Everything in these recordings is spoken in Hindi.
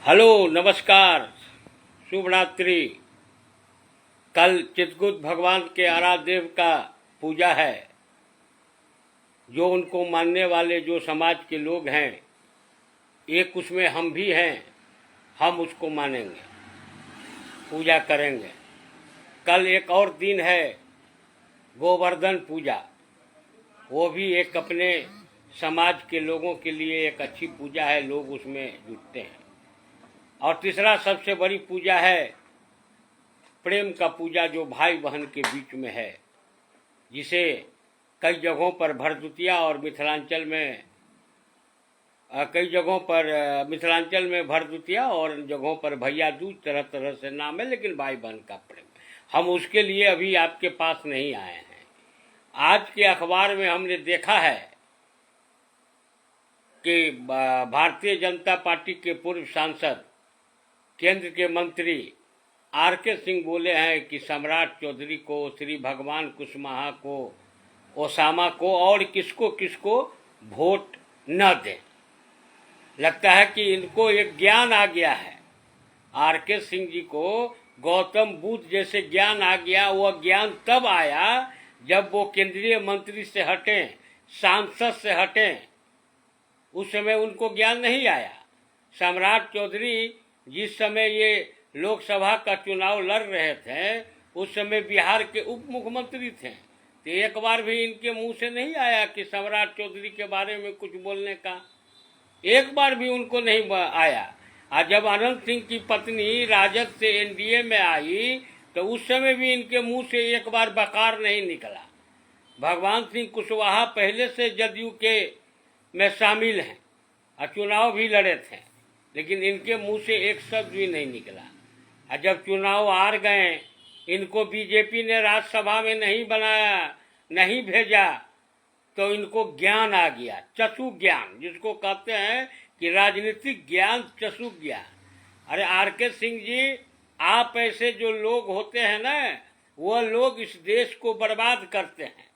हेलो, नमस्कार, शुभ रात्रि। कल चित्रगुप्त भगवान के आराध्य देव का पूजा है। जो उनको मानने वाले जो समाज के लोग हैं, एक उसमें हम भी हैं, हम उसको मानेंगे, पूजा करेंगे। कल एक और दिन है, गोवर्धन पूजा। वो भी एक अपने समाज के लोगों के लिए एक अच्छी पूजा है, लोग उसमें जुटते हैं। और तीसरा सबसे बड़ी पूजा है प्रेम का पूजा, जो भाई बहन के बीच में है, जिसे कई जगहों पर भरदुतिया और मिथिलांचल में भरदुतिया और जगहों पर भैया दूज तरह तरह से नाम है, लेकिन भाई बहन का प्रेम। हम उसके लिए अभी आपके पास नहीं आए हैं। आज के अखबार में हमने देखा है कि भारतीय जनता पार्टी के पूर्व सांसद, केंद्र के मंत्री आर.के. सिंह बोले हैं कि सम्राट चौधरी को, श्री भगवान कुशवाहा को, ओसामा को और किसको किसको वोट न दें। लगता है कि इनको एक ज्ञान आ गया है। आर.के. सिंह जी को गौतम बुद्ध जैसे ज्ञान आ गया। वह ज्ञान तब आया जब वो केंद्रीय मंत्री से हटें, सांसद से हटें। उस समय उनको ज्ञान नहीं आया। सम्राट चौधरी जिस समय ये लोकसभा का चुनाव लड़ रहे थे, उस समय बिहार के उप मुख्यमंत्री थे। तो एक बार भी इनके मुंह से नहीं आया कि सम्राट चौधरी के बारे में कुछ बोलने का, एक बार भी उनको नहीं आया। और जब अनंत सिंह की पत्नी राजद से एनडीए में आई, तो उस समय भी इनके मुंह से एक बार बकार नहीं निकला। भगवान सिंह कुशवाहा पहले से जदयू के में शामिल हैं और चुनाव भी लड़े थे, लेकिन इनके मुंह से एक शब्द भी नहीं निकला। और जब चुनाव हार गए, इनको बीजेपी ने राज्यसभा में नहीं बनाया, नहीं भेजा, तो इनको ज्ञान आ गया, चक्षु ज्ञान, जिसको कहते हैं कि राजनीतिक ज्ञान, चक्षु ज्ञान। अरे आर.के. सिंह जी, आप ऐसे जो लोग होते हैं ना, वह लोग इस देश को बर्बाद करते हैं।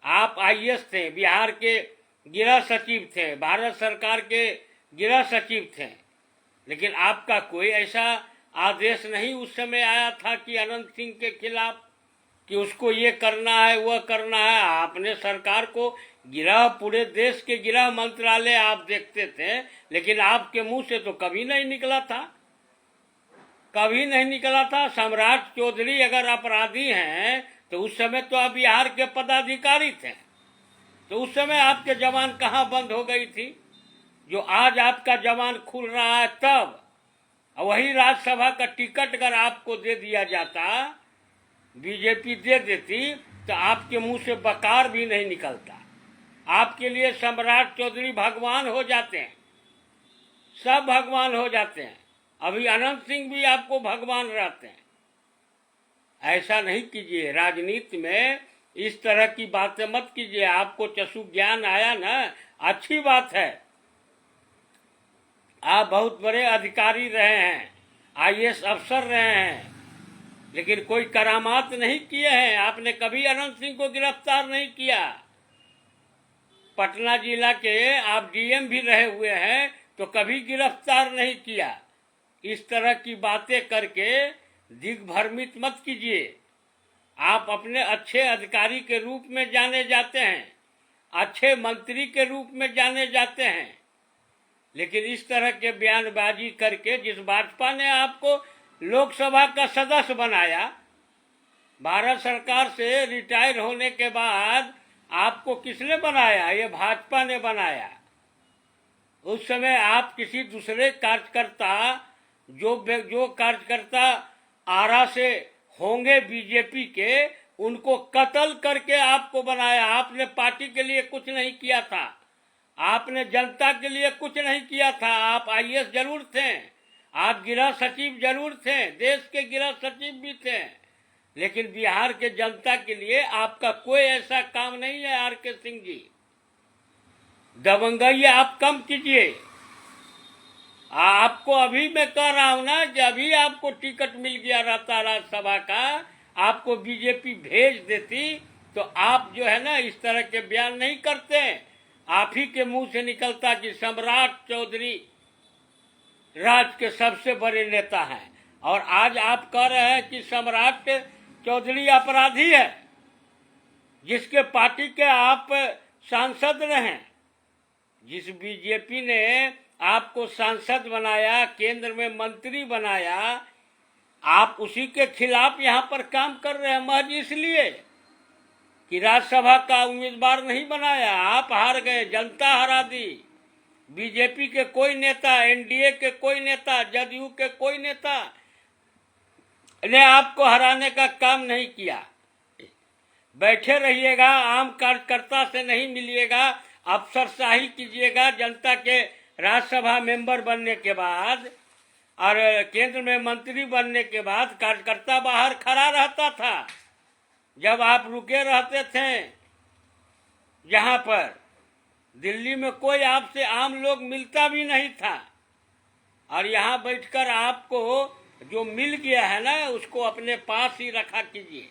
आप आईएएस थे, बिहार के गृह सचिव थे, भारत सरकार के गृह सचिव थे, लेकिन आपका कोई ऐसा आदेश नहीं उस समय आया था कि अनंत सिंह के खिलाफ, कि उसको ये करना है, वह करना है। आपने सरकार को पूरे देश के गृह मंत्रालय आप देखते थे, लेकिन आपके मुंह से तो कभी नहीं निकला था, कभी नहीं निकला था। सम्राट चौधरी अगर अपराधी हैं, तो उस समय तो आप बिहार के पदाधिकारी थे, तो उस समय आपके जबान कहाँ बंद हो गई थी? जो आज आपका जबान खुल रहा है, तब वही राज्यसभा का टिकट अगर आपको दे दिया जाता, बीजेपी दे देती, तो आपके मुंह से बकार भी नहीं निकलता। आपके लिए सम्राट चौधरी भगवान हो जाते हैं, सब भगवान हो जाते हैं। अभी अनंत सिंह भी आपको भगवान रहते हैं। ऐसा नहीं कीजिए, राजनीति में इस तरह की बातें मत कीजिए। आपको चक्षु ज्ञान आया ना, अच्छी बात है। आप बहुत बड़े अधिकारी रहे हैं, आईएएस अफसर रहे हैं, लेकिन कोई करामात नहीं किए हैं। आपने कभी अनंत सिंह को गिरफ्तार नहीं किया। पटना जिला के आप डीएम भी रहे हुए हैं, तो कभी गिरफ्तार नहीं किया। इस तरह की बातें करके दिग्भ्रमित मत कीजिए। आप अपने अच्छे अधिकारी के रूप में जाने जाते हैं, अच्छे मंत्री के रूप में जाने जाते हैं, लेकिन इस तरह के बयानबाजी करके, जिस भाजपा ने आपको लोकसभा का सदस्य बनाया, भारत सरकार से रिटायर होने के बाद आपको किसने बनाया? ये भाजपा ने बनाया। उस समय आप किसी दूसरे कार्यकर्ता, जो कार्यकर्ता आरा से होंगे बीजेपी के, उनको कत्ल करके आपको बनाया। आपने पार्टी के लिए कुछ नहीं किया था, आपने जनता के लिए कुछ नहीं किया था। आप आईएएस जरूर थे, आप गृह सचिव जरूर थे, देश के गृह सचिव भी थे, लेकिन बिहार के जनता के लिए आपका कोई ऐसा काम नहीं है। आर.के. सिंह जी, दबंगई आप कम कीजिए। आपको अभी मैं कह रहा हूं ना कि अभी आपको टिकट मिल गया रहता राज्यसभा का, आपको बीजेपी भेज देती, तो आप जो है ना इस तरह के बयान नहीं करते। आप ही के मुंह से निकलता कि सम्राट चौधरी राज्य के सबसे बड़े नेता हैं, और आज आप कह रहे हैं कि सम्राट चौधरी अपराधी है, जिसके पार्टी के आप सांसद रहे। जिस बीजेपी ने आपको सांसद बनाया, केंद्र में मंत्री बनाया, आप उसी के खिलाफ यहाँ पर काम कर रहे हैं, महज इसलिए कि राज्यसभा का उम्मीदवार नहीं बनाया। आप हार गए, जनता हरा दी। बीजेपी के कोई नेता, एनडीए के कोई नेता, जदयू के कोई नेता ने आपको हराने का काम नहीं किया। बैठे रहिएगा, आम कार्यकर्ता से नहीं मिलिएगा, अफसरशाही कीजिएगा। जनता के राज्यसभा मेंबर बनने के बाद और केंद्र में मंत्री बनने के बाद कार्यकर्ता बाहर खड़ा रहता था। जब आप रुके रहते थे, जहां पर दिल्ली में कोई आपसे आम लोग मिलता भी नहीं था, और यहाँ बैठकर आपको जो मिल गया है ना, उसको अपने पास ही रखा कीजिए।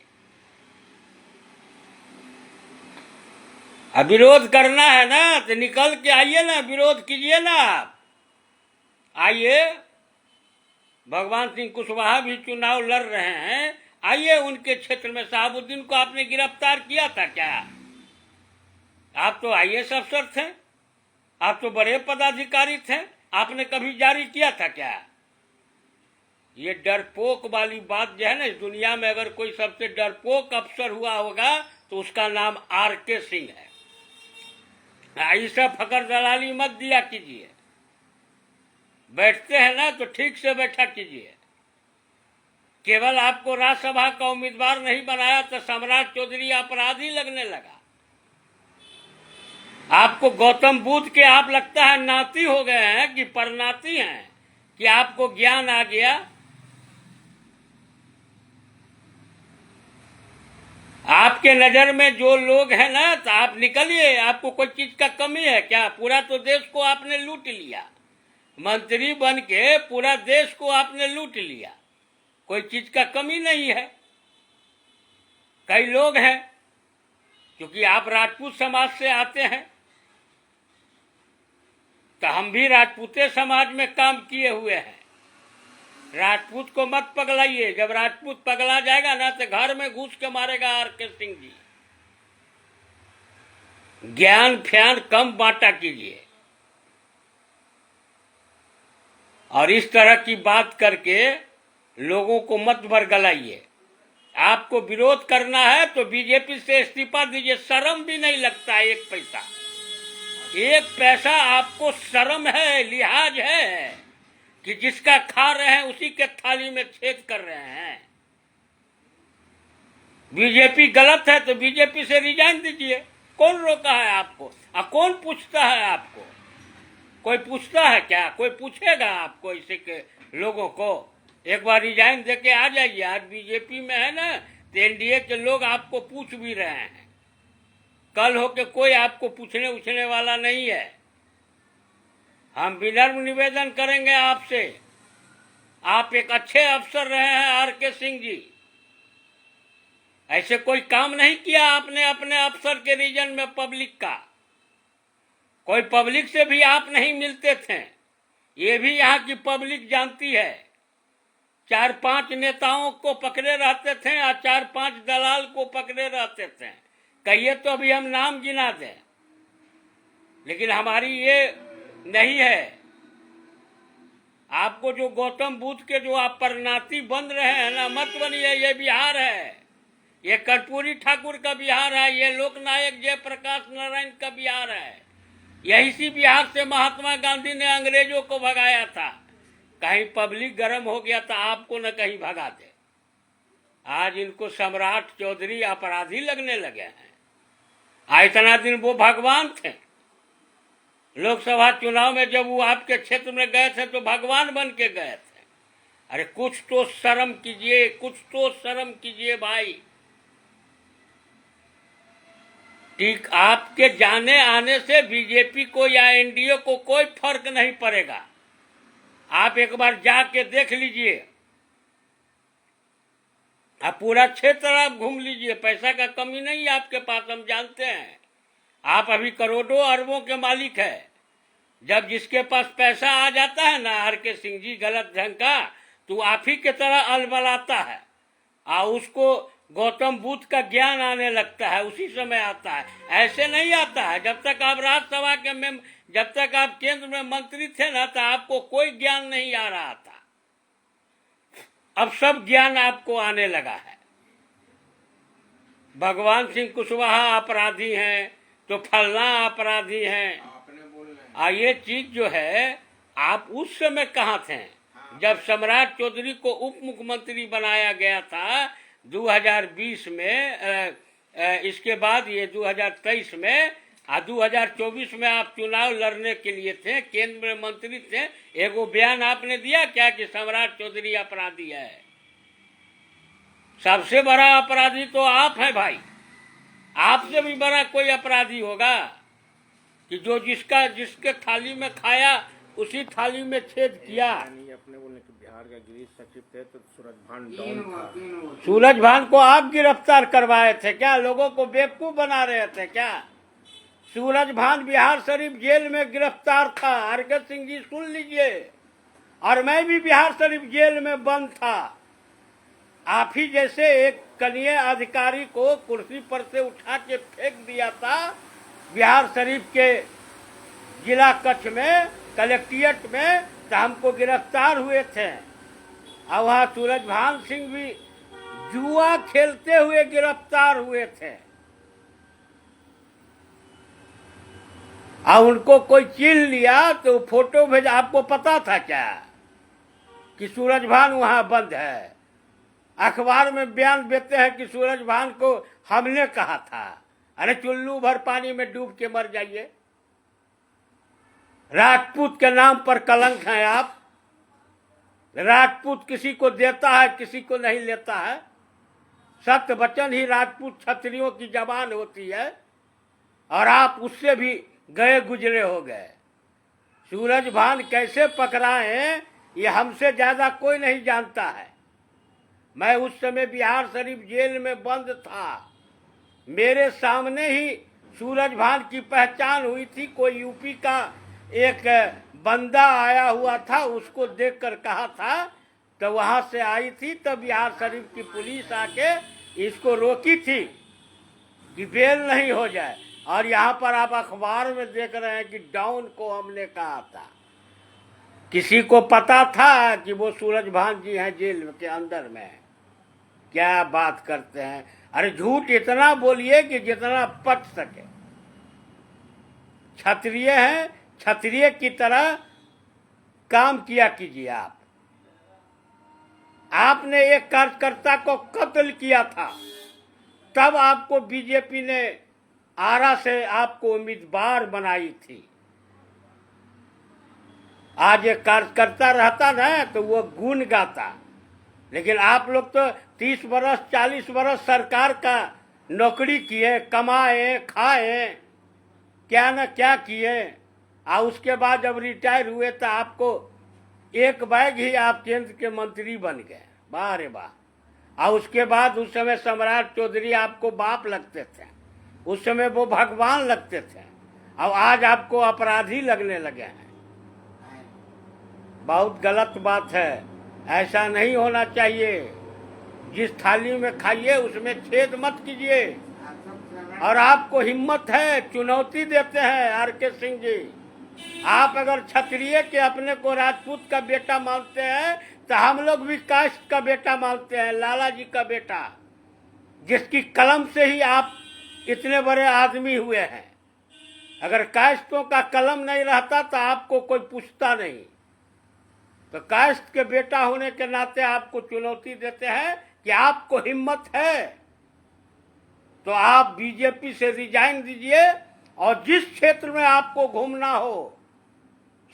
अब विरोध करना है ना तो निकल के आइए ना, विरोध कीजिए ना। आप आइए, भगवान सिंह कुशवाहा भी चुनाव लड़ रहे हैं, आइए उनके क्षेत्र में। शहाबुद्दीन को आपने गिरफ्तार किया था क्या? आप तो आईएएस अफसर थे, आप तो बड़े पदाधिकारी थे, आपने कभी जारी किया था क्या? ये डरपोक वाली बात जो है ना, इस दुनिया में अगर कोई सबसे डरपोक अफसर हुआ होगा तो उसका नाम आरके सिंह है। ऐसा फकर दलाली मत दिया कीजिए। बैठते हैं ना तो ठीक से बैठा कीजिए। केवल आपको राज्यसभा का उम्मीदवार नहीं बनाया तो सम्राट चौधरी अपराधी लगने लगा। आपको गौतम बुद्ध के आप लगता है नाती हो गए हैं कि परनाती हैं, कि आपको ज्ञान आ गया। आपके नजर में जो लोग हैं ना, तो आप निकलिए। आपको कोई चीज का कमी है क्या? पूरा तो देश को आपने लूट लिया, मंत्री बन के पूरा देश को आपने लूट लिया। कोई चीज का कमी नहीं है। कई लोग हैं, क्योंकि आप राजपूत समाज से आते हैं, तो हम भी राजपूते समाज में काम किए हुए हैं। राजपूत को मत पगलाइए। जब राजपूत पगला जाएगा ना तो घर में घुस के मारेगा आरके सिंह जी। ज्ञान फ्यान कम बांटा कीजिए, और इस तरह की बात करके लोगों को मत बरगलाइए। आपको विरोध करना है तो बीजेपी से इस्तीफा दीजिए। शर्म भी नहीं लगता एक पैसा। एक पैसा आपको शर्म है, लिहाज है कि जिसका खा रहे हैं उसी के थाली में छेद कर रहे हैं। बीजेपी गलत है तो बीजेपी से रिजाइन दीजिए। कौन रोका है आपको? कौन पूछता है आपको? कोई पूछता है क्या? कोई पूछेगा आपको? इसी के लोगों को एक बार रिजाइन देके आ जाइए। आज बीजेपी में है ना, तो एनडीए के लोग आपको पूछ भी रहे हैं। कल होके कोई आपको पूछने वाला नहीं है। हम विनम्र निवेदन करेंगे आपसे। आप एक अच्छे अफसर रहे हैं आरके सिंह जी। ऐसे कोई काम नहीं किया आपने अपने अफसर के रीजन में पब्लिक का। कोई पब्लिक से भी आप नहीं मिलते थे, ये भी यहाँ की पब्लिक जानती है। 4-5 नेताओं को पकड़े रहते थे और 4-5 दलाल को पकड़े रहते थे। कहिए तो अभी हम नाम गिना दें, लेकिन हमारी ये नहीं है। आपको जो गौतम बुद्ध के जो आप परनाती बन रहे हैं ना, मत बनिए। ये बिहार है, ये कर्पूरी ठाकुर का बिहार है, ये लोकनायक जयप्रकाश नारायण का बिहार है। यही सी बिहार से महात्मा गांधी ने अंग्रेजों को भगाया था। कहीं पब्लिक गर्म हो गया तो आपको न कहीं भगा दे। आज इनको सम्राट चौधरी अपराधी लगने लगे हैं। इतना दिन वो भगवान थे। लोकसभा चुनाव में जब वो आपके क्षेत्र में गए थे तो भगवान बन के गए थे। अरे कुछ तो शर्म कीजिए, कुछ तो शर्म कीजिए भाई। ठीक आपके जाने आने से बीजेपी को या एनडीए को कोई फर्क नहीं पड़ेगा। आप एक बार जाके देख लीजिए। आप पूरा क्षेत्र आप घूम लीजिए। पैसा का कमी नहीं आपके पास, हम जानते हैं। आप अभी करोड़ों अरबों के मालिक है। जब जिसके पास पैसा आ जाता है ना आर.के. सिंह जी गलत ढंग का, तो आप ही की तरह अलबलाता है और उसको गौतम बुद्ध का ज्ञान आने लगता है, उसी समय आता है। ऐसे नहीं आता है। जब तक आप राज्यसभा के जब तक आप केंद्र में मंत्री थे ना, तो आपको कोई ज्ञान नहीं आ रहा था। अब सब ज्ञान आपको आने लगा है। भगवान सिंह कुशवाहा अपराधी हैं तो फलना अपराधी हैं। ये चीज जो है, आप उस समय कहाँ थे जब सम्राट चौधरी को उप मुख्यमंत्री बनाया गया था 2020 में। इसके बाद ये 2023 में 2024 में आप चुनाव लड़ने के लिए थे, केंद्र में मंत्री थे। एगो बयान आपने दिया क्या कि सम्राट चौधरी अपराधी है? सबसे बड़ा अपराधी तो आप हैं भाई। आपसे भी बड़ा कोई अपराधी होगा कि जो जिसके थाली में खाया उसी थाली में छेद किया। अपने बोलने कि बिहार का गृह सचिव थे तो सूरज भान डॉन था। सूरज भान को आप गिरफ्तार करवाए थे क्या? लोगों को बेवकूफ बना रहे थे क्या? सूरज भान बिहार शरीफ जेल में गिरफ्तार था। आर.के. सिंह जी सुन लीजिए, और मैं भी बिहार शरीफ जेल में बंद था। आप ही जैसे एक कनीय अधिकारी को कुर्सी पर से उठा के फेंक दिया था बिहार शरीफ के जिला कक्ष में, कलेक्ट्रेट में, तो हमको गिरफ्तार हुए थे। और वहाँ सूरज भान सिंह भी जुआ खेलते हुए गिरफ्तार हुए थे। और उनको कोई चीन लिया तो फोटो भेजा। आपको पता था क्या कि सूरज भान वहाँ बंद है? अखबार में बयान देते हैं कि सूरज भान को हमने कहा था। अरे चुल्लू भर पानी में डूब के मर जाइए। राजपूत के नाम पर कलंक है आप। राजपूत किसी को देता है, किसी को नहीं लेता है। सत्य वचन ही राजपूत क्षत्रियों की जबान होती है, और आप उससे भी गए गुजरे हो गए। सूरज भान कैसे पकड़ाए ये हमसे ज्यादा कोई नहीं जानता है। मैं उस समय बिहार शरीफ जेल में बंद था। मेरे सामने ही सूरज भान की पहचान हुई थी। कोई यूपी का एक बंदा आया हुआ था, उसको देखकर कहा था, तो वहां से आई थी। तब बिहार शरीफ की पुलिस आके इसको रोकी थी कि बेल नहीं हो जाए। और यहाँ पर आप अखबार में देख रहे हैं कि डाउन को हमने कहा था। किसी को पता था कि वो सूरज भान जी हैं जेल के अंदर में? क्या बात करते हैं। अरे झूठ इतना बोलिए कि जितना पच सके। क्षत्रिय हैं, क्षत्रिय की तरह काम किया कीजिए। आपने एक कार्यकर्ता को कत्ल किया था, तब आपको बीजेपी ने आरा से आपको उम्मीदवार बनाई थी। आज एक कार्यकर्ता रहता ना तो वो गुण गाता, लेकिन आप लोग तो 30 बरस 40 बरस सरकार का नौकरी किए, कमाए, खाए, क्या न क्या किए। और उसके बाद जब रिटायर हुए तो आपको एक बैग ही आप केंद्र के मंत्री बन गए। वाह रे वाह। और उसके बाद उस समय सम्राट चौधरी आपको बाप लगते थे, उस समय वो भगवान लगते थे, और आज आपको अपराधी लगने लगे हैं। बहुत गलत बात है, ऐसा नहीं होना चाहिए। जिस थाली में खाइए उसमें छेद मत कीजिए। और आपको हिम्मत है, चुनौती देते हैं आर.के. सिंह जी। आप अगर क्षत्रिय के अपने को राजपूत का बेटा मानते हैं तो हम लोग भी कास्ट का बेटा मानते हैं, लाला जी का बेटा, जिसकी कलम से ही आप इतने बड़े आदमी हुए हैं। अगर कास्टों का कलम नहीं रहता तो आपको कोई पूछता नहीं। तो कास्ट के बेटा होने के नाते आपको चुनौती देते हैं कि आपको हिम्मत है तो आप बीजेपी से रिजाइन दीजिए, और जिस क्षेत्र में आपको घूमना हो,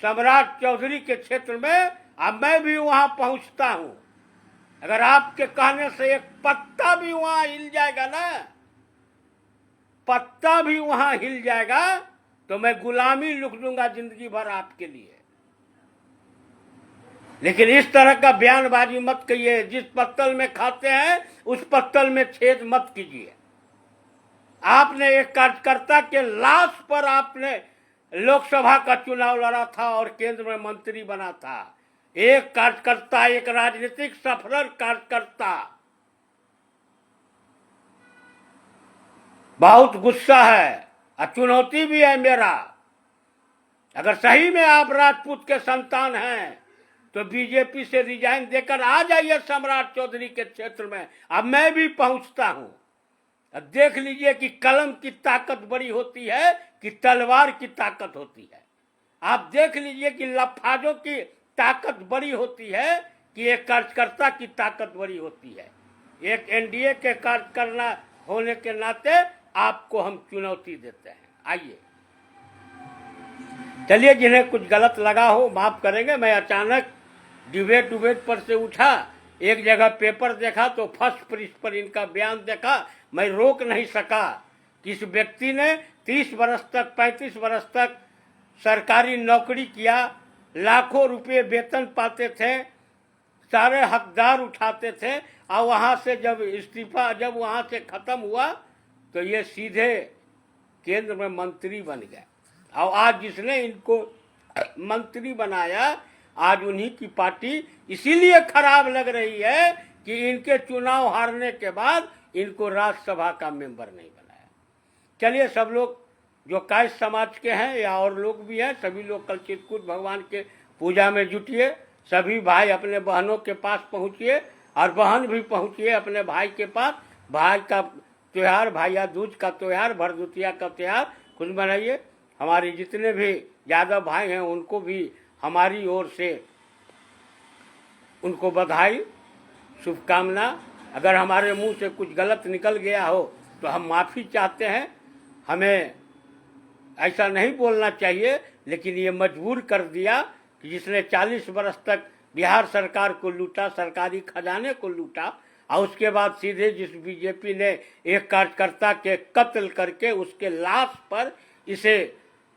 सम्राट चौधरी के क्षेत्र में, अब मैं भी वहां पहुंचता हूं। अगर आपके कहने से एक पत्ता भी वहां हिल जाएगा ना, पत्ता भी वहां हिल जाएगा, तो मैं गुलामी लिख दूंगा जिंदगी भर आपके लिए। लेकिन इस तरह का बयानबाजी मत कहिए। जिस पत्तल में खाते हैं उस पत्तल में छेद मत कीजिए। आपने एक कार्यकर्ता के लाश पर आपने लोकसभा का चुनाव लड़ा था और केंद्र में मंत्री बना था। एक कार्यकर्ता, एक राजनीतिक सफल कार्यकर्ता बहुत गुस्सा है और चुनौती भी है मेरा। अगर सही में आप राजपूत के संतान हैं तो बीजेपी से रिजाइन देकर आ जाइए सम्राट चौधरी के क्षेत्र में। अब मैं भी पहुंचता हूं। अब देख लीजिए कि कलम की ताकत बड़ी होती है कि तलवार की ताकत होती है। आप देख लीजिए कि लफाजों की ताकत बड़ी होती है कि एक कार्यकर्ता की ताकत बड़ी होती है। एक एनडीए के कार्यकर्ता होने के नाते आपको हम चुनौती देते हैं। आइए, चलिए, जिन्हें कुछ गलत लगा हो माफ करेंगे। मैं अचानक डिबेट पर से उठा, एक जगह पेपर देखा तो फर्स्ट पृष्ठ पर इनका बयान देखा, मैं रोक नहीं सका। इस व्यक्ति ने 30 वर्ष तक 35 वर्ष तक सरकारी नौकरी किया, लाखों रुपए वेतन पाते थे, सारे हकदार उठाते थे, और वहां से जब इस्तीफा जब वहां से खत्म हुआ तो ये सीधे केंद्र में मंत्री बन गए। और आज जिसने इनको मंत्री बनाया, आज उन्हीं की पार्टी इसीलिए खराब लग रही है कि इनके चुनाव हारने के बाद इनको राज्यसभा का मेंबर नहीं बनाया। चलिए, सब लोग जो कायस्थ समाज के हैं या और लोग भी हैं, सभी लोग कल चित्रकूट भगवान के पूजा में जुटिए। सभी भाई अपने बहनों के पास पहुंचिए और बहन भी पहुंचिए अपने भाई के पास। भाई का त्योहार, भैया दूज का त्योहार, भरदुतिया का त्योहार खुद मनाइए। हमारे जितने भी यादव भाई हैं उनको भी हमारी ओर से उनको बधाई, शुभकामना। अगर हमारे मुंह से कुछ गलत निकल गया हो तो हम माफ़ी चाहते हैं। हमें ऐसा नहीं बोलना चाहिए, लेकिन ये मजबूर कर दिया कि जिसने 40 वर्ष तक बिहार सरकार को लूटा, सरकारी खजाने को लूटा, और उसके बाद सीधे जिस बीजेपी ने एक कार्यकर्ता के कत्ल करके उसके लाश पर इसे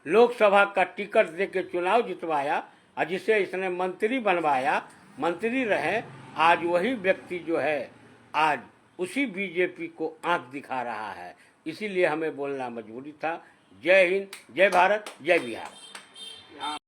लोकसभा का टिकट देके चुनाव जितवाया और जिसे इसने मंत्री बनवाया, मंत्री रहे, आज वही व्यक्ति जो है आज उसी बीजेपी को आंख दिखा रहा है। इसीलिए हमें बोलना मजबूरी था। जय हिंद, जय भारत, जय बिहार।